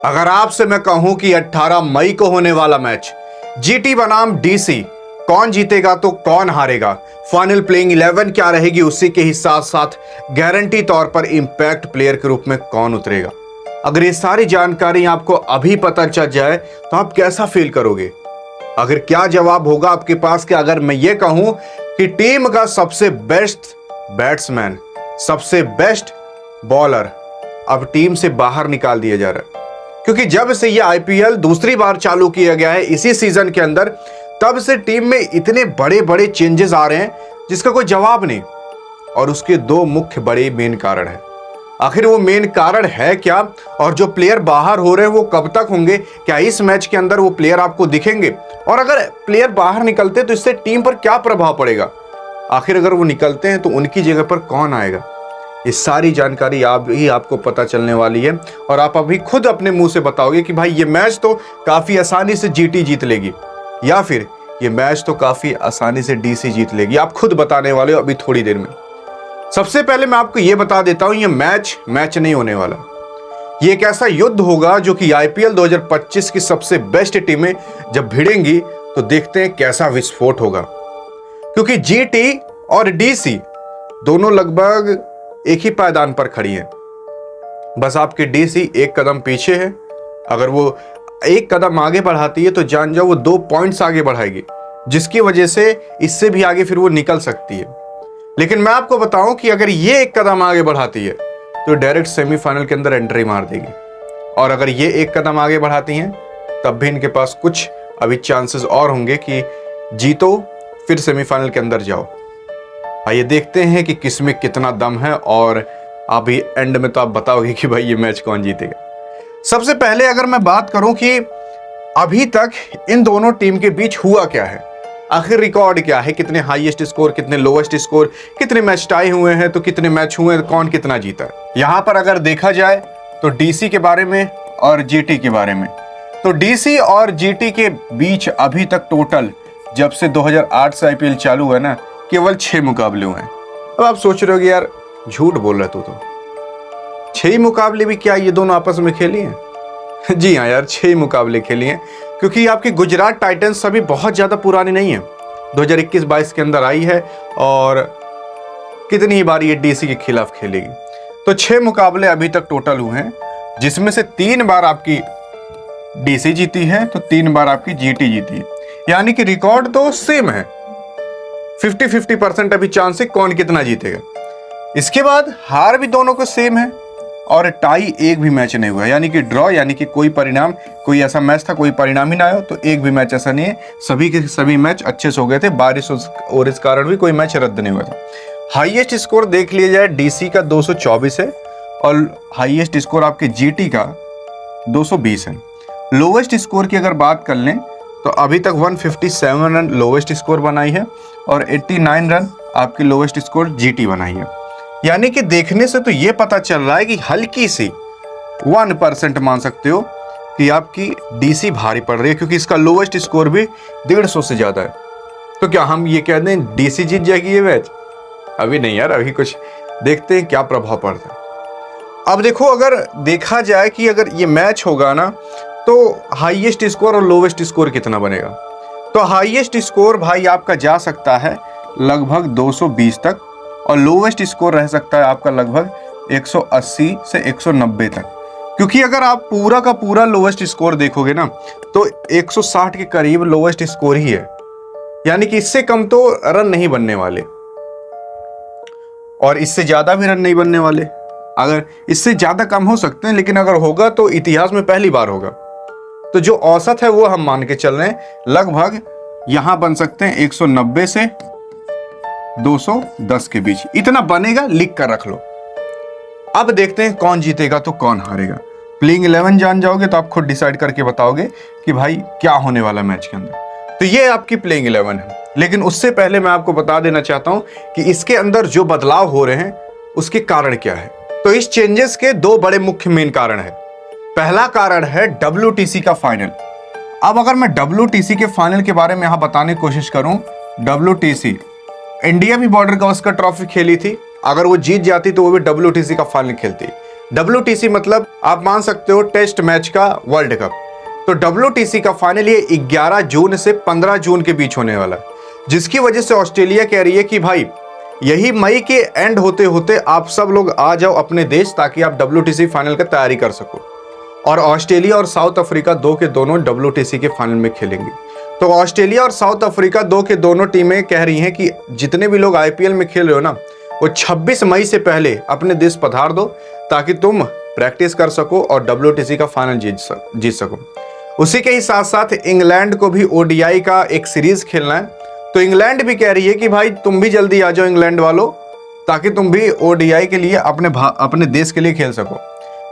अगर आपसे मैं कहूं कि 18 मई को होने वाला मैच जीटी बनाम डीसी, कौन जीतेगा तो कौन हारेगा, फाइनल प्लेइंग 11 क्या रहेगी, उसी के ही साथ साथ गारंटी तौर पर इंपैक्ट प्लेयर के रूप में कौन उतरेगा, अगर ये सारी जानकारी आपको अभी पता चल जाए तो आप कैसा फील करोगे? अगर क्या जवाब होगा आपके पास कि अगर मैं ये कहूं कि टीम का सबसे बेस्ट बैट्समैन, सबसे बेस्ट बॉलर अब टीम से बाहर निकाल दिया जा रहा है? क्योंकि जब से ये आईपीएल दूसरी बार चालू किया गया है इसी सीजन के अंदर, तब से टीम में इतने बड़े बड़े चेंजेस आ रहे हैं जिसका कोई जवाब नहीं। और उसके दो मुख्य बड़े मेन कारण है। आखिर वो मेन कारण है क्या, और जो प्लेयर बाहर हो रहे हैं वो कब तक होंगे? क्या इस मैच के अंदर वो प्लेयर आपको दिखेंगे? और अगर प्लेयर बाहर निकलते तो इससे टीम पर क्या प्रभाव पड़ेगा? आखिर अगर वो निकलते हैं तो उनकी जगह पर कौन आएगा? ये सारी जानकारी आपको पता चलने वाली है और आप अभी खुद अपने मुंह से बताओगे कि भाई ये मैच तो काफी आसानी से जीटी जीत लेगी, या फिर ये मैच तो काफी आसानी से डीसी जीत लेगी। आप खुद बताने वाले हो अभी थोड़ी देर में। सबसे पहले मैं आपको ये बता देता हूं, ये मैच नहीं होने वाला। ये एक ऐसा युद्ध होगा जो कि आईपीएल 2025 की सबसे बेस्ट टीमें जब भिड़ेंगी तो देखते हैं कैसा विस्फोट होगा। क्योंकि जीटी और डीसी दोनों लगभग एक ही पायदान पर खड़ी है। बस आपकी डीसी एक कदम पीछे है। अगर वो एक कदम आगे बढ़ाती है तो जान जाओ वो 2 पॉइंट्स आगे बढ़ाएगी, जिसकी वजह से इससे भी आगे फिर वो निकल सकती है। लेकिन मैं आपको बताऊं कि अगर ये एक कदम आगे बढ़ाती है तो डायरेक्ट सेमीफाइनल के अंदर एंट्री मार देगी। और अगर ये एक कदम आगे बढ़ाती हैं तब भी इनके पास कुछ अभी चांसेस और होंगे कि जीतो फिर सेमीफाइनल के अंदर जाओ। आइए देखते हैं कि किसमें कितना दम है, और अभी एंड में तो आप बताओगे कि भाई ये मैच कौन जीतेगा। सबसे पहले अगर मैं बात करूं कि अभी तक इन दोनों टीम के बीच हुआ क्या है, आखिर रिकॉर्ड क्या है, कितने हाईएस्ट स्कोर, कितने लोएस्ट स्कोर, कितने मैच टाई हुए हैं, तो कितने मैच हुए हैं, कौन कितना जीता है। यहां पर अगर देखा जाए तो डीसी के बारे में और जीटी के बारे में, तो डीसी और जीटी के बीच अभी तक टोटल जब से 2008 से आईपीएल चालू हुआ ना, केवल 6 मुकाबले हुए हैं। अब आप सोच रहे हो कि यार झूठ बोल रहा तू तो 6 मुकाबले भी क्या ये दोनों आपस में खेली हैं? जी हाँ यार, 6 मुकाबले खेली हैं। क्योंकि आपकी गुजरात टाइटंस अभी बहुत ज्यादा पुरानी नहीं है, 2021-22 के अंदर आई है और कितनी ही बार ये डीसी के खिलाफ खेलेगी। तो 6 मुकाबले अभी तक टोटल हुए हैं, जिसमें से 3 बार आपकी डीसी जीती है तो 3 बार आपकी जीटी जीती है। यानी कि रिकॉर्ड तो सेम है, 50-50% अभी चांस है कौन कितना जीतेगा। इसके बाद हार भी दोनों को सेम है और टाई एक भी मैच नहीं हुआ, यानी कि ड्रॉ, यानी कि कोई परिणाम, कोई ऐसा मैच था कोई परिणाम ही ना आया, तो एक भी मैच ऐसा नहीं है। सभी के सभी मैच अच्छे से हो गए थे, बारिश और इस कारण भी कोई मैच रद्द नहीं हुआ था। हाईएस्ट स्कोर देख लिया जाए डीसी का 224 है और हाईएस्ट स्कोर आपके जीटी का 220 है। लोवेस्ट स्कोर की अगर बात कर लें तो अभी तक 157 रन लोवेस्ट स्कोर बनाई है और 89 रन आपकी लोवेस्ट स्कोर जीटी बनाई है। यानी कि देखने से तो ये पता चल रहा है कि हल्की सी 1% मान सकते हो कि आपकी डीसी भारी पड़ रही है, क्योंकि इसका लोवेस्ट स्कोर भी 150 से ज्यादा है। तो क्या हम ये कह दें डीसी जीत जाएगी ये मैच? अभी नहीं यार, अभी कुछ देखते हैं क्या प्रभाव पड़ता है। अब देखो, अगर देखा जाए कि अगर ये मैच होगा ना तो हाईएस्ट स्कोर और लोवेस्ट स्कोर कितना बनेगा, तो हाईएस्ट स्कोर भाई आपका जा सकता है लगभग 220 तक और लोवेस्ट स्कोर रह सकता है आपका लगभग 180 से 190 तक। क्योंकि अगर आप पूरा का पूरा लोवेस्ट स्कोर देखोगे ना तो 160 के करीब लोवेस्ट स्कोर ही है, यानी कि इससे कम तो रन नहीं बनने वाले और इससे ज्यादा भी रन नहीं बनने वाले। अगर इससे ज्यादा कम हो सकते हैं, लेकिन अगर होगा तो इतिहास में पहली बार होगा। तो जो औसत है वो हम मान के चल रहे हैं, लगभग यहां बन सकते हैं 190 से 210 के बीच, इतना बनेगा, लिख कर रख लो। अब देखते हैं कौन जीतेगा तो कौन हारेगा। प्लेइंग 11 जान जाओगे तो आप खुद डिसाइड करके बताओगे कि भाई क्या होने वाला मैच के अंदर। तो ये आपकी प्लेइंग 11 है, लेकिन उससे पहले मैं आपको बता देना चाहता हूं कि इसके अंदर जो बदलाव हो रहे हैं उसके कारण क्या है। तो इस चेंजेस के 2 बड़े मुख्य मेन कारण है। पहला कारण है WTC का फाइनल। अब अगर मैं WTC के फाइनल के बारे में यहां बताने की कोशिश करूं, WTC इंडिया भी बॉर्डर गावस्कर ट्रॉफी खेली थी, अगर वो जीत जाती तो वो भी WTC का फाइनल खेलती। WTC मतलब आप मान सकते हो टेस्ट मैच का वर्ल्ड कप। तो WTC का फाइनल ये 11 जून से 15 जून के बीच होने वाला है, जिसकी वजह से ऑस्ट्रेलिया कह रही है कि भाई यही मई के एंड होते होते आप सब लोग आ जाओ अपने देश, ताकि आप WTC फाइनल का तैयारी कर सको। और ऑस्ट्रेलिया और साउथ अफ्रीका दो के दोनों WTC के फाइनल में खेलेंगे। तो ऑस्ट्रेलिया और साउथ अफ्रीका दो के दोनों टीमें कह रही हैं कि जितने भी लोग IPL में खेल रहे हो ना, वो 26 मई से पहले अपने देश पधार दो, ताकि तुम प्रैक्टिस कर सको और WTC का फाइनल जीत सको। उसी के ही साथ साथ इंग्लैंड को भी ODI का एक सीरीज खेलना है। तो इंग्लैंड भी कह रही है कि भाई तुम भी जल्दी आ जाओ इंग्लैंड वालों, ताकि तुम भी ODI के लिए अपने देश के लिए खेल सको।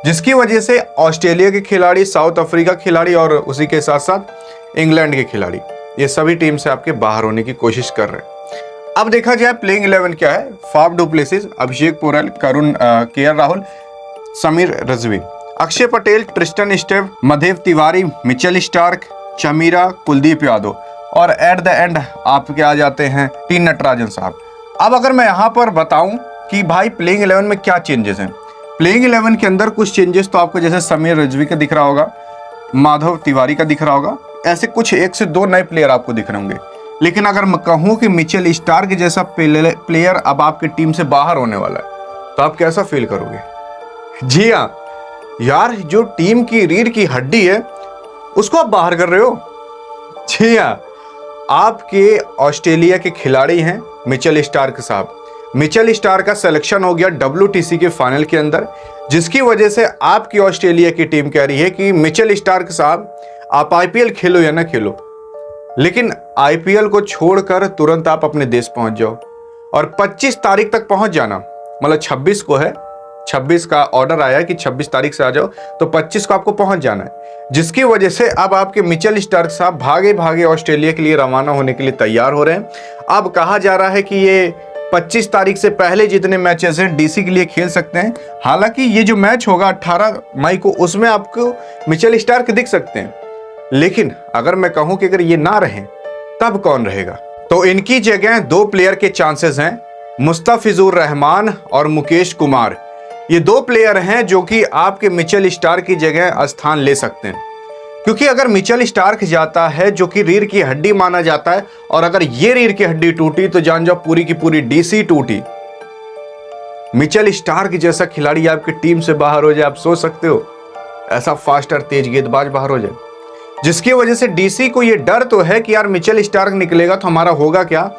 जिसकी वजह से ऑस्ट्रेलिया के खिलाड़ी, साउथ अफ्रीका के खिलाड़ी और उसी के साथ साथ इंग्लैंड के खिलाड़ी, ये सभी टीम से आपके बाहर होने की कोशिश कर रहे हैं। अब देखा जाए प्लेइंग 11 क्या है। Faf du Plessis, Abhishek Porel, Karun KL Rahul, Sameer Rizvi, Akshay Patel, Tristan Stubbs, Madhav Tiwari, Mitchell Starc, Chameera, Kuldeep Yadav और एट द एंड आपके आ जाते हैं टी नटराजन साहब। अब अगर मैं यहाँ पर बताऊं कि भाई प्लेइंग 11 में क्या चेंजेस हैं, प्लेइंग 11 के अंदर कुछ चेंजेस तो आपको जैसे समीर रिजवी का दिख रहा होगा, माधव तिवारी का दिख रहा होगा, ऐसे कुछ 1 से 2 नए प्लेयर आपको दिख रहे होंगे। लेकिन अगर मैं कहूँ कि मिचेल स्टार्क जैसा प्लेयर अब आपकी टीम से बाहर होने वाला है, तो आप कैसा फील करोगे? जी हाँ यार, जो टीम की रीढ़ की हड्डी है उसको आप बाहर कर रहे हो। जी हाँ, आपके ऑस्ट्रेलिया के खिलाड़ी हैं मिचेल स्टार्क साहब। मिचेल स्टार्क का सिलेक्शन हो गया WTC के फाइनल के अंदर, जिसकी वजह से आपकी ऑस्ट्रेलिया की टीम कह रही है कि मिचेल स्टार्क साहब आप IPL खेलो या ना खेलो, लेकिन IPL को छोड़कर तुरंत आप अपने देश पहुंच जाओ और 25 तारीख तक पहुंच जाना। मतलब 26 को है, 26 का ऑर्डर आया कि 26 तारीख से आ जाओ, तो 25 को आपको पहुंच जाना है। जिसकी वजह से अब आपके मिचेल स्टार्क साहब भागे भागे ऑस्ट्रेलिया के लिए रवाना होने के लिए तैयार हो रहे हैं। अब कहा जा रहा है कि ये 25 तारीख से पहले जितने मैचेस हैं DC के लिए खेल सकते हैं। हालांकि ये जो मैच होगा 18 मई को, उसमें आपको मिचेल स्टार्क दिख सकते हैं। लेकिन अगर मैं कहूं कि अगर ये ना रहें तब कौन रहेगा, तो इनकी जगह 2 प्लेयर के चांसेस हैं, मुस्तफिजुर रहमान और मुकेश कुमार। ये 2 प्लेयर हैं जो कि आपके मिचेल स्टार्क की जगह स्थान ले सकते हैं। क्योंकि अगर मिचेल स्टार्क जाता है, जो कि रीढ़ की हड्डी माना जाता है, और अगर ये रीढ़ की हड्डी टूटी तो जान जाओ पूरी की पूरी DC टूटी। मिचेल स्टार्क जैसा खिलाड़ी आपकी टीम से बाहर हो जाए, आप सोच सकते हो, ऐसा फास्ट और तेज गेंदबाज बाहर हो जाए, जिसकी वजह से DC को ये डर तो है कि यार मिचेल स्टार्क निकलेगा तो हमारा होगा क्या।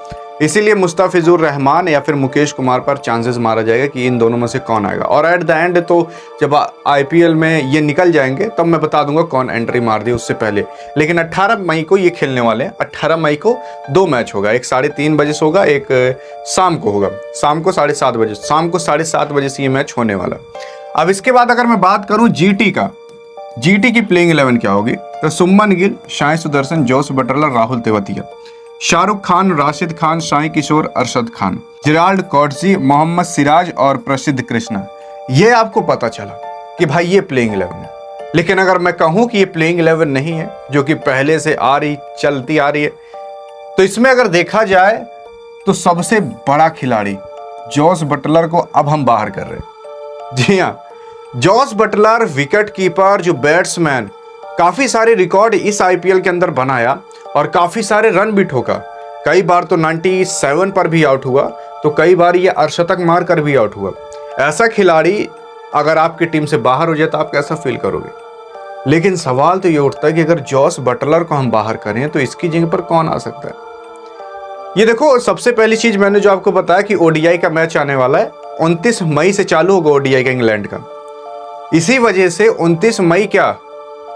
इसीलिए मुस्तफिजुर रहमान या फिर मुकेश कुमार पर चांसेस मारा जाएगा कि इन दोनों में से कौन आएगा। और एट द एंड तो जब IPL में ये निकल जाएंगे तब मैं बता दूंगा कौन एंट्री मार दी, उससे पहले। लेकिन 18 मई को ये खेलने वाले हैं। 18 मई को 2 मैच होगा, एक 3:30 बजे से होगा, एक शाम को होगा, शाम को 7:30 बजे, शाम को 7:30 बजे से ये मैच होने वाला। अब इसके बाद अगर मैं बात करूँ GT की प्लेइंग 11 क्या होगी, तो सुमन गिल, साई सुदर्शन, जोस बटलर, राहुल तेवतिया, शाहरुख खान, राशिद खान, साई किशोर, अरशद खान, जेराल्ड कॉटजी, मोहम्मद सिराज और प्रसिद्ध कृष्णा। ये आपको पता चला कि भाई ये प्लेइंग 11 है। लेकिन अगर मैं कहूं कि ये प्लेइंग 11 नहीं है, जो कि पहले से चलती आ रही है, तो इसमें अगर देखा जाए तो सबसे बड़ा खिलाड़ी जोस बटलर को अब हम बाहर कर रहे हैं। जी हाँ, जोस बटलर विकेट कीपर, जो बैट्समैन, काफी सारे रिकॉर्ड इस IPL के अंदर बनाया और काफी सारे रन भी ठोका। कई बार तो 97 पर भी आउट हुआ, तो कई बार ये अर्धशतक मार कर भी आउट हुआ। ऐसा खिलाड़ी अगर आपकी टीम से बाहर हो जाए तो आप कैसा फील करोगे? लेकिन सवाल तो ये उठता है कि अगर जोस बटलर को हम बाहर करें तो इसकी जगह पर कौन आ सकता है? ये देखो, सबसे पहली चीज मैंने जो आपको बताया कि ODI का मैच आने वाला है, 29 मई से चालू होगा ODI का इंग्लैंड का। इसी वजह से 29 मई क्या,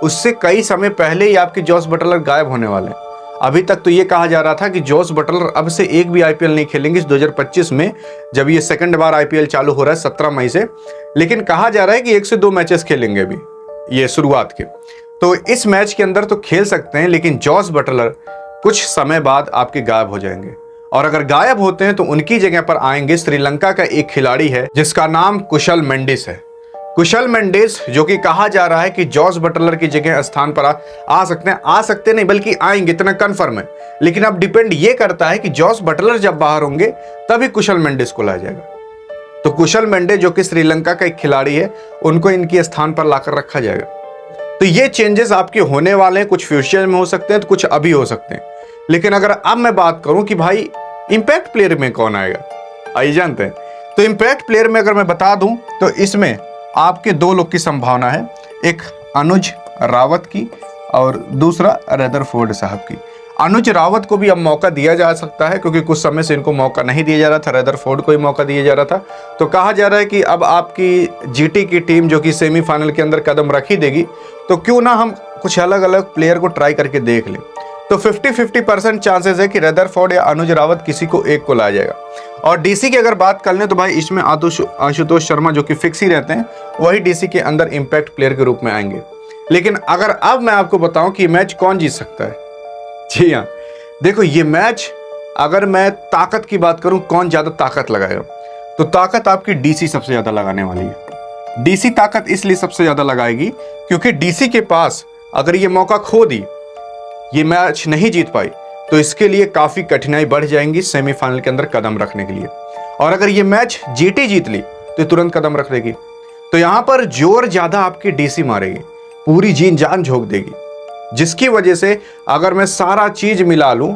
उससे कई समय पहले ही आपके जोस बटलर गायब होने वाले हैं। अभी तक तो ये कहा जा रहा था कि जोस बटलर अब से एक भी IPL नहीं खेलेंगे इस 2025 में, जब ये सेकंड बार IPL चालू हो रहा है 17 मई से। लेकिन कहा जा रहा है कि 1 से 2 मैचेस खेलेंगे अभी ये शुरुआत के, तो इस मैच के अंदर तो खेल सकते हैं। लेकिन जोस बटलर कुछ समय बाद आपके गायब हो जाएंगे, और अगर गायब होते हैं तो उनकी जगह पर आएंगे श्रीलंका का एक खिलाड़ी है जिसका नाम कुशल मेंडिस है। कुशल मेंडिस, जो कि कहा जा रहा है कि जोस बटलर की जगह स्थान पर आ सकते नहीं बल्कि आएंगे, इतना कंफर्म है। लेकिन अब डिपेंड ये करता है कि जोस बटलर जब बाहर होंगे तभी कुशल मेंडिस को लाया जाएगा। तो कुशल मेंडे जो कि श्रीलंका का एक खिलाड़ी है, उनको इनके स्थान पर लाकर रखा जाएगा। तो ये चेंजेस आपके होने वाले हैं, कुछ फ्यूचर में हो सकते हैं तो कुछ अभी हो सकते हैं। लेकिन अगर अब मैं बात करूं कि भाई इंपैक्ट प्लेयर में कौन आएगा, आइए जानते हैं। तो इंपैक्ट प्लेयर में अगर मैं बता दूं तो इसमें आपके 2 लोग की संभावना है, एक अनुज रावत की और दूसरा रदरफोर्ड साहब की। अनुज रावत को भी अब मौका दिया जा सकता है, क्योंकि कुछ समय से इनको मौका नहीं दिया जा रहा था, रदरफोर्ड को ही मौका दिया जा रहा था। तो कहा जा रहा है कि अब आपकी जीटी की टीम जो कि सेमीफाइनल के अंदर कदम रख ही देगी, तो क्यों ना हम कुछ अलग अलग प्लेयर को ट्राई करके देख लें। तो 50-50% चांसेस है कि रदरफोर्ड या अनुज रावत किसी को एक को लाया जाएगा। और डीसी की अगर बात कर लें तो भाई इसमें आशुतोष शर्मा जो कि फिक्स ही रहते हैं, वही डीसी के अंदर इंपैक्ट प्लेयर के रूप में आएंगे। लेकिन अगर अब मैं आपको बताऊं कि मैच कौन जीत सकता है, जी हाँ, देखो ये मैच अगर मैं ताकत की बात करूं, कौन ज्यादा ताकत लगाएगा, तो ताकत आपकी डीसी सबसे ज्यादा लगाने वाली है। डीसी ताकत इसलिए सबसे ज्यादा लगाएगी क्योंकि डीसी के पास अगर ये मौका खो दी, ये मैच नहीं जीत पाई, तो इसके लिए काफी कठिनाई बढ़ जाएंगी सेमीफाइनल के अंदर कदम रखने के लिए। और अगर ये मैच जीटी जीत ली तो ये तुरंत कदम रख देगी। तो यहां पर जोर ज्यादा आपकी डीसी मारेगी, पूरी जीन जान झोंक देगी, जिसकी वजह से अगर मैं सारा चीज मिला लूं,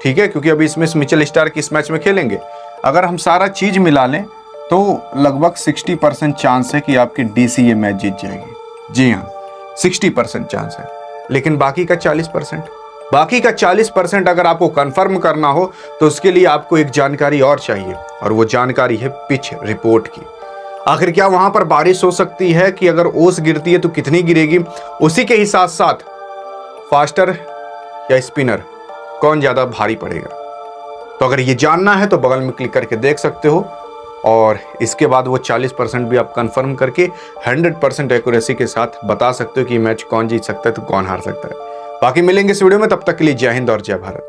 ठीक है, क्योंकि अभी इसमें मिचेल स्टार्क इस मैच में खेलेंगे, अगर हम सारा चीज मिला लें तो लगभग 60% चांस है कि आपकी डीसी ये मैच जीत जाएगी। जी हाँ, 60% चांस है। लेकिन बाकी का 40% अगर आपको कंफर्म करना हो तो उसके लिए आपको एक जानकारी और चाहिए, और वो जानकारी है पिच रिपोर्ट की। आखिर क्या वहां पर बारिश हो सकती है, कि अगर ओस गिरती है तो कितनी गिरेगी, उसी के ही साथ साथ फास्टर या स्पिनर कौन ज्यादा भारी पड़ेगा। तो अगर ये जानना है तो बगल में क्लिक करके देख सकते हो, और इसके बाद वो 40% भी आप कंफर्म करके 100% एक्यूरेसी के साथ बता सकते हो कि मैच कौन जीत सकता है तो कौन हार सकता है। बाकी मिलेंगे इस वीडियो में, तब तक के लिए जय हिंद और जय भारत।